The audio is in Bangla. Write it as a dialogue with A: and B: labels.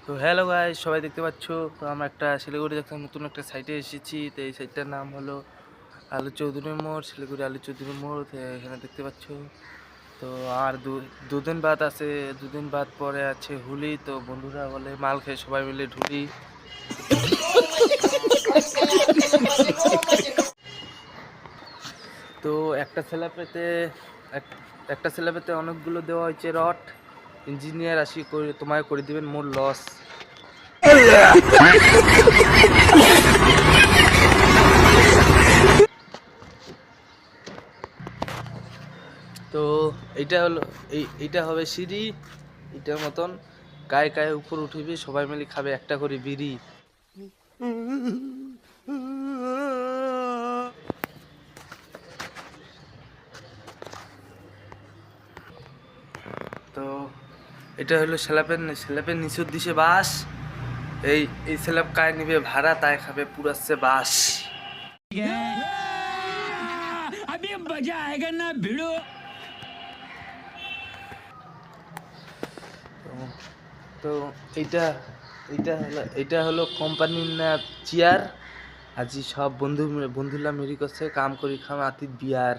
A: তো হ্যালো গাইস, সবাই দেখতে পাচ্ছ। তো আমরা একটা শিলিগুড়ি দেখতে নতুন একটা সাইটে এসেছি। তো এই সাইটটার নাম হলো আলু চৌধুরী মোড়, শিলিগুড়ি আলু চৌধুরী মোড়। তো এখানে দেখতে পাচ্ছ। তো আর দুদিন বাদ আছে, দুদিন বাদ পরে আছে হোলি। তো বন্ধুরা বলে মাল খেয়ে সবাই মিলে ঢুলি। তো একটা স্ল্যাবেতে অনেকগুলো দেওয়া হয়েছে রড। ইঞ্জিনিয়ার আসি করে তোমায় করে দিবেন মোর লস। তো এইটা হবে সিঁড়ি, এটার মতন গায়ে গায়ে উপর উঠিবি, সবাই মিলে খাবে একটা করে বিড়ি। তো এটা হলো স্ল্যাবের নিচুর দিশে বাস। এই স্ল্যাব গায়ে নিবে ভাড়া, তাই খাবে পুরাচ্ছে বাস। তো এইটা হলো কোম্পানির না চেয়ার। আজি সব বন্ধুরা মেরি করছে, কাম করি খাম আতি বিয়ার।